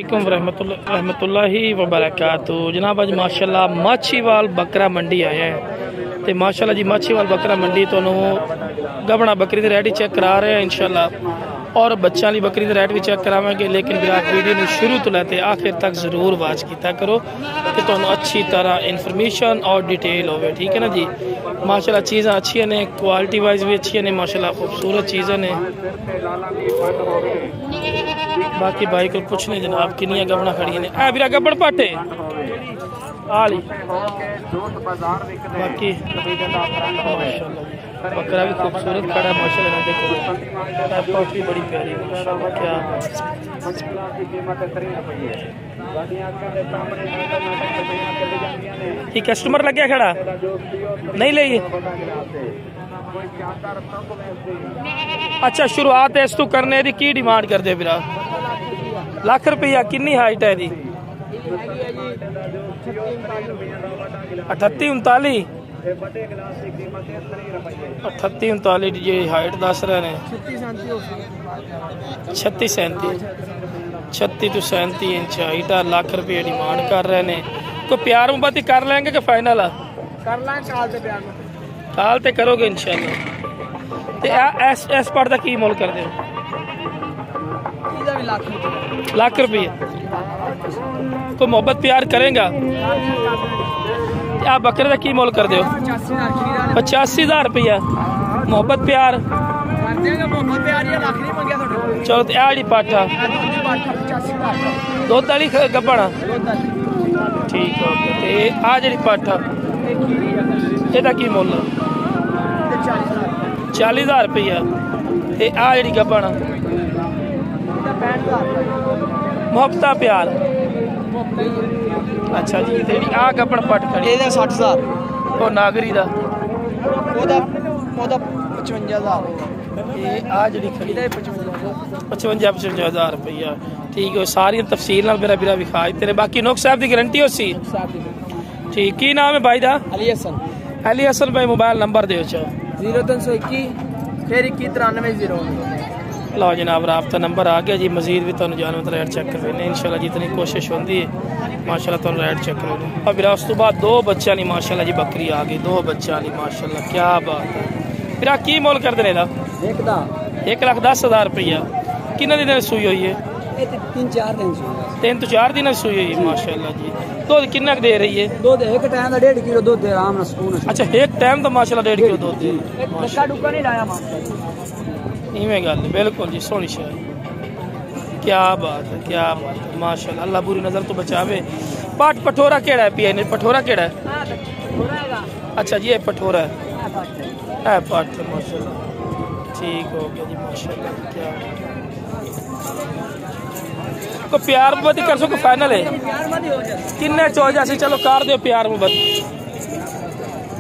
रहमतुल्लाहि व बरकातहू। जनाब अज माशाल्लाह माछीवाल बकरा मंडी आए हैं तो माशाल्लाह जी माछीवाल बकरा मंडी तो गबना बकरी के रेट ही चेक करा रहे हैं इंशाल्लाह और बच्चों की बकरी के रेट भी चेक करावेंगे। लेकिन विराट वीडियो में शुरू तो लेते आखिर तक जरूर वाच किया करो कि तुहानू अच्छी तरह इन्फॉर्मेशन और डिटेल हो। ठीक है ना जी। माशाल्लाह चीज़ा अच्छी ने, क्वालिटी वाइज भी अच्छी ने, माशाल्लाह खूबसूरत चीज़ें ने। बाकी भाई को पूछने जनाब किनिया गबना खड़ी ने ए बिरा गबड़ पाटे आली बाकी बकरा भी खूबसूरत खड़ा माशाल्लाह देखो भी बड़ी प्यारी माशाल्लाह। क्या ये कस्टमर लग गया खड़ा नहीं ले अच्छा शुरुआत है इस तू करने की डिमांड कर दे बिरा लाख रुपया किन्नी हाइट है दी 38-39 38-39 जी हाइट दस रहे हैं 36 to 37 इंच हाइट है। लाख रुपये डिमांड कर रहे हैं। कोई प्यार मुहब्बत ही कर लेंगे कि फाइनल कर लेंगे काल ते करोगे इंशाल्लाह। एस पर का की मोल कर दे लाख रुपये कोई मोहब्बत प्यार करेगा आप बकरे का की मोल कर दो 85,000 रुपया मोहब्बत प्यार चलो तो आड़ी पाठा दो ताली गब्बना ठीक है आ जी पाठा एदा की मोल 40,000 रुपया आ जी गब्बना मुहब्बत प्यार अच्छा जी तेरी आ गब्बन पट खड़ी 60,000 और नागरी दा 55,000 ये आ जी खड़ी 55,000 रुपया ठीक है। सारी तफसील नाल मेरा बिरा विखा तेरे बाकी नोक साहब की गारंटी हो सी ठीक। की नाम है भाई दा अली हसन भाई मोबाइल नंबर दो 0321 फिर 2193 लो जनाब राब्ता नंबर आ गया जी। मजीद भी तुम जानवर रेट चेक करवाने इंशाल्लाह जितनी कोशिश होती है माशाल्लाह तुम रेट चेक करो। अब फिर उस तो बाद दो बच्चों की माशाल्लाह जी बकरी आ गई दो बच्चों की माशाल्लाह क्या बात है। फिर की मोल कर देने का 1,10,000 रुपया किन्ने दिन सूई हुई है 3 to 4 दिन सूई हुई है माशाल्लाह जी। दूध किन्ना दे रही है दूध एक टाइम का 1.5 किलो दूध दे आराम सुकून। अच्छा एक टाइम तो माशाल्लाह 1.5 किलो दूध दे नहीं लाया इवें गल बिल्कुल जी सोहनी शायद क्या बात है माशाल्लाह अल्लाह बुरी नजर तो बचावे। पाट पठोरा केड़ा है पिया ने पठोरा केड़ा है अच्छा जी ये पठोरा है पाट माशाल्लाह ठीक हो गया जी माशाल्लाह। क्या को प्यार मुहब्बत कर सको फाइनल है किन्ने चौजा से चलो कर दो प्यार मुहब्बत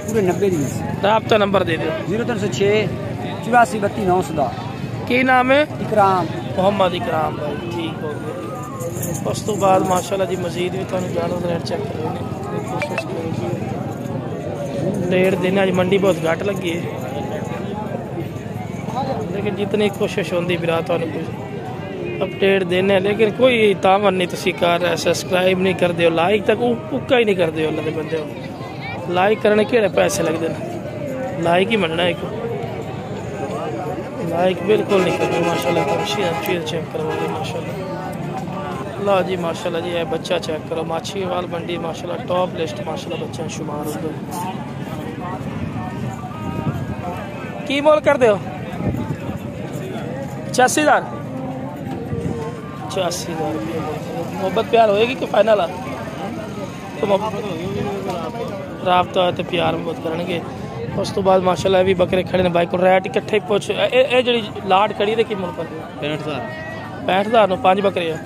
पूरे 90 दिन राब्ता नंबर दे दो 0306 8432 की नाम है इकराम मोहम्मद इकराम भाई ठीक हो गया। उस तो बाद माशाल्लाह जी मजीद भी तुम जानवर रेट चेक करो कोशिश करो। डेढ़ दिन अज मंडी बहुत घट लगी है लेकिन जितनी कोशिश होती बिरा तुम अपडेट देने लेकिन कोई तावन नहीं तुम कर रहे सब्सक्राइब नहीं करते हो लाइक तक उक्का ही नहीं करते हो अल्लाह के बंदे लाइक करने के पैसे लगते हैं लाइक ही मनना एक लाइक बिल्कुल नहीं करते माशाल्लाह चीज़ चेक करवा माशाल्लाह ला जी माशाल्लाह जी बच्चा चेक करो माछीवाल मंडी माशाल्लाह टॉप लिस्ट माशाल्लाह बच्चा शुमार हो की मोल कर दो 85,000 रुपये मोहब्बत प्यार होएगी कि फाइनल तो राब्ता है तो प्यार मोहब्बत करेंगे। उस तो बाद माशाल्लाह भी बकरे खड़े ने बाइक को रेट इकट्ठे पुछ ए जी लाट खड़ी दे की मुल कर 65,000 नो 5 बकरे है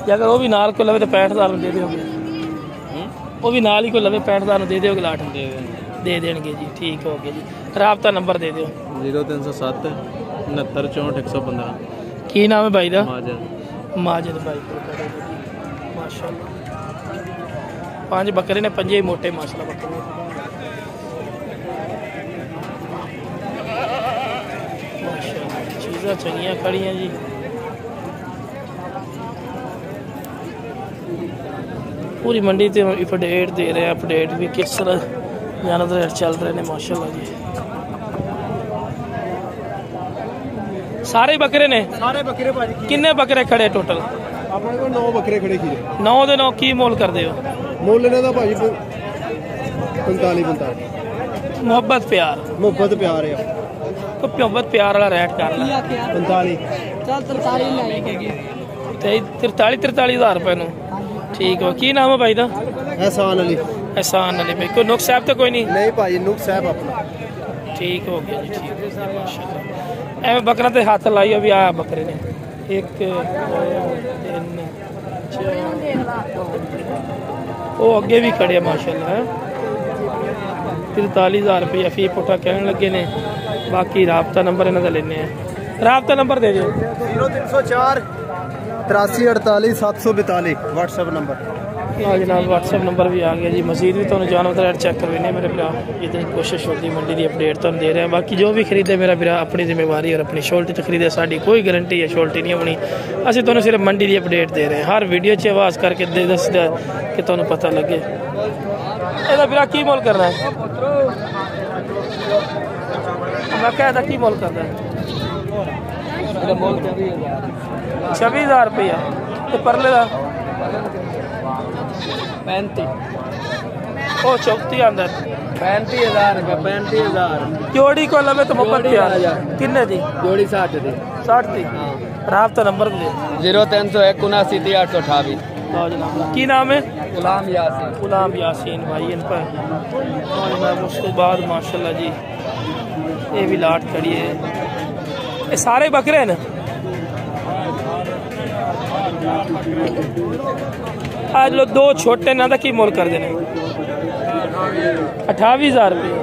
अगर वो भी नाल को लवे तो 65,000 दे दोगे वो भी नाल ही को लवे 65,000 दे दोगे लाट दे देंगे जी ठीक हो गया जी। राब्ता नंबर दे दो 0307 69 64 115 की नाम है भाई दा माजिद भाई माशाल्लाह 5 बकरे ने 5 मोटे माशाल्लाह बकरे चीज़ा चंगियां खड़ी हैं जी पूरी मंडी से अपडेट दे रहे हैं, अपडेट भी किस तरह जानवर रेट चल रहे हैं माशाल्लाह जी। सारे बकरे ने, सारे बकरे भाजी किन्ने बकरे खड़े टोटल? अपने को 9 बकरे खड़े किए। 9 ਦੇ 9 की मोल कर दे हो? मोल लेने का भाजी 45 मोहब्बत प्यार है तो मोहब्बत प्यार वाला रेट कर ला 45 चल 43 हज़ार रुपए नु ठीक है। की नाम है भाई दा? एहसान अली भाई। कोई नुक्स साहब तो कोई नहीं भाई नुक साहब अपना ठीक हो गया जी, ठीक है माशाल्लाह। एवं बकरा ते हाथ लाई अभी आया बकरे ने 1 2 3 4 वो अगे भी खड़े माशाल्लाह है। 43,000 रुपया फी पुट्ठा कहने लगे ने। बाकी राबता नंबर इन्हों का लेने हैं, राबता नंबर दे दियो 0304 83 48 742 व्हाट्सएप नंबर। हाँ जनाब व्हाट्सएप नंबर भी आ गया जी। मजीद भी तुम जानवर रेट चेक करवाने मेरे भरा, इतनी कोशिश होती मंडी की अपडेट तुम दे रहे हैं। बाकी जो भी खरीदे मेरा भरा अपनी जिम्मेवारी और अपनी शोल्टी तो खरीदे, साड़ी कोई गारंटी या शोल्टी नहीं होनी। असं तुम सिर्फ मंडी की अपडेट दे रहे हैं, हर वीडियो च आवाज़ करके दे दसदा कि तुम्हें पता लगे। ਇਹਦਾ ਵੀਰਾ ਕੀ ਮੁੱਲ ਕਰਨਾ ਹੈ? ਮੈਂ ਕਹਿੰਦਾ ਕੀ ਮੁੱਲ ਕਰਦਾ ਹੈ? ਇਹਦਾ ਮੁੱਲ 26,000 ਰੁਪਇਆ ਤੇ ਪਰਲੇ ਦਾ 35 ਉਹ 34 ਆਂਦਾ 35,000 रुपये 35,000 जोड़ी को लवे तो मोहब्बत प्यार किन्ने दी जोड़ी 60 दी 60 दी। राबता नंबर दे 0301 79 828। की नाम है? गुलाम यासीन। गुलाम यासीन भाई इन पर। और उसके बाद माशाल्लाह जी ये भी लाट खड़ी है। ये सारे बकरे हैं ना? आज लो 2 छोटे ना की मोल कर देने 28,000 रुपये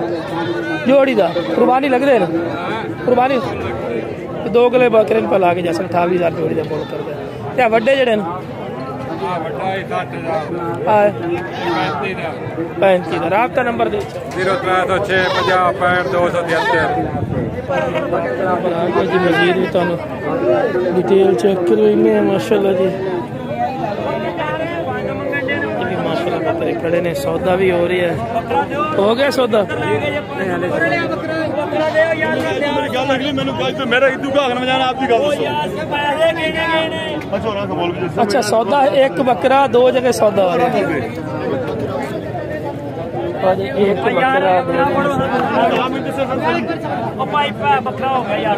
जोड़ी का। कुर्बानी लग रहे ना कुर्बानी 2 किलो बकरे पर ला के जैसे 28,000 जोड़ी का मोल कर दे। क्या वड्डे जड़े 35 राबता नंबर दे 0306 50 65 273। जी मजीद भी तुम डिटेल चेक करवाइने माशाल्लाह जी। माशाल्लाह बकरे खड़े ने, सौदा भी हो रही है। हो गया सौदा? अच्छा सौदा एक बकरा 2 जगह सौदा हो रहा है। एक बकरा बकरा हो गया यार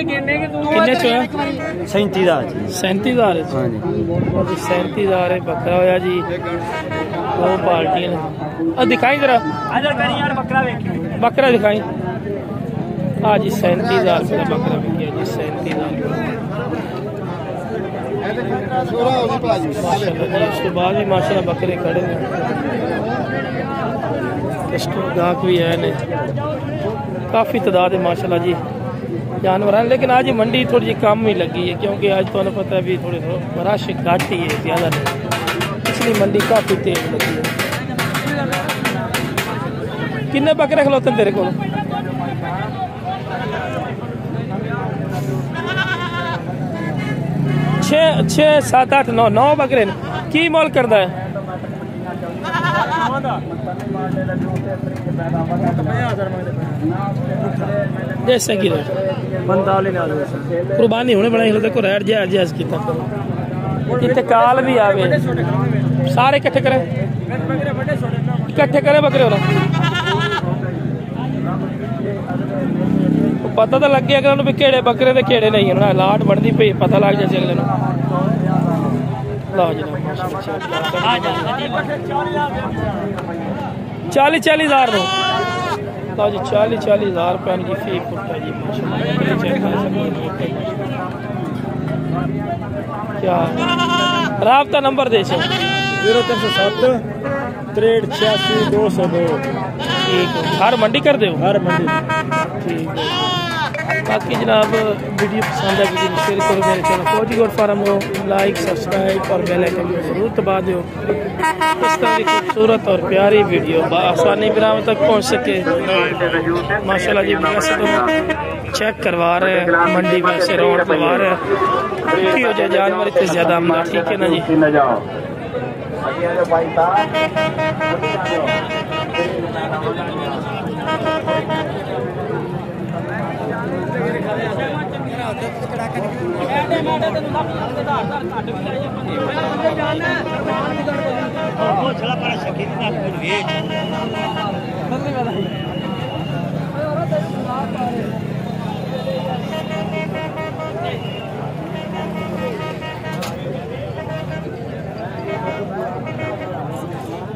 किन्ने चो 37,000 37,000 37,000 बकरा होया जी। 2 बाल्टियां दिखाई जरा बकरा दिखाई। हाँ जी 37,000 रुपये का बकरा बिकिया जी 37,000 माशाल्लाह जी। उसके बाद भी माशाल्लाह बकरे खड़े हैं, गाहक भी है ने काफ़ी तादाद है माशाल्लाह जी जानवर हैं। लेकिन आज मंडी थोड़ी जी कम ही लगी है क्योंकि आज तो पता है भी थोड़े रश घट ही है, ज़्यादा नहीं, इसलिए मंडी काफ़ी तेज लगी है। किन्ने बकरे खलोते तेरे को? 6 7 8 9 बकरे की मोल करता है? जैसे कि कुर्बानी होने बना देखो रेट जायज जायज कितना इतने काल भी आवे सारे इकट्ठे करे बकरे हो पता तो लग गया कि उन्होंने केड़े बकरे ते केड़े नहीं है लाट बढ़ती पई पता लग जाए अगले नो। लो जनाब 40,000 नो लो जी 40,000 रुपये की फी पुट्टा जी क्या राबता नंबर दे 0307 63 86 202। ठीक है हर मंडी कर दो? हर मंडी ठीक है बाकी जनाब वीडियो पसंद है वीडियो शेयर करो, मेरे चैनल फौजी गोट फार्म को लाइक सब्सक्राइब और बेल आइकन को जरूर दबा दो। इस तरह की खूबसूरत और प्यारी वीडियो आसानी बिराम तक पहुँच सके। माशाल्लाह जी वैसे तो चेक करवा रहे हैं मंडी में से रोड करवा रहे हैं की हो जाए जानवर इतने ज़्यादा आमदा, ठीक है ना जी।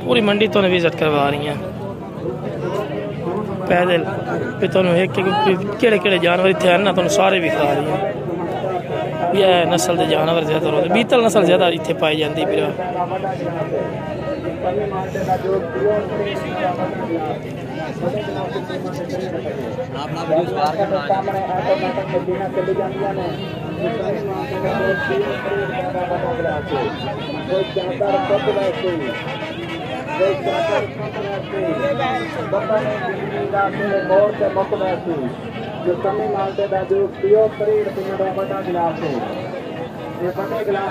पूरी मंडी तो विजिट करवा रही हैं पैदल भी तुम एक केड़े जानवर इतने हैं ना तुम सारे भी खा रही हैं। यह नस्ल के जानवर ज्यादा होते, बीतल नस्ल ज्यादा इतने पाई जाती फिर।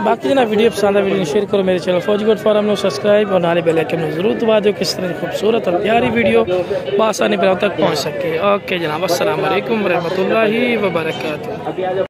बाकी जना वीडियो पसंद है वीडियो शेयर करो, मेरे चैनल फौजी गोट फार्म को सब्सक्राइब और नाले बेल आइकन जरूर दबा दो किस तरह खूबसूरत और प्यारी वीडियो आसानी पर तक पहुँच सके। ओके जनाब, अस्सलाम वालेकुम रहमतुल्लाहि व बरकातहू।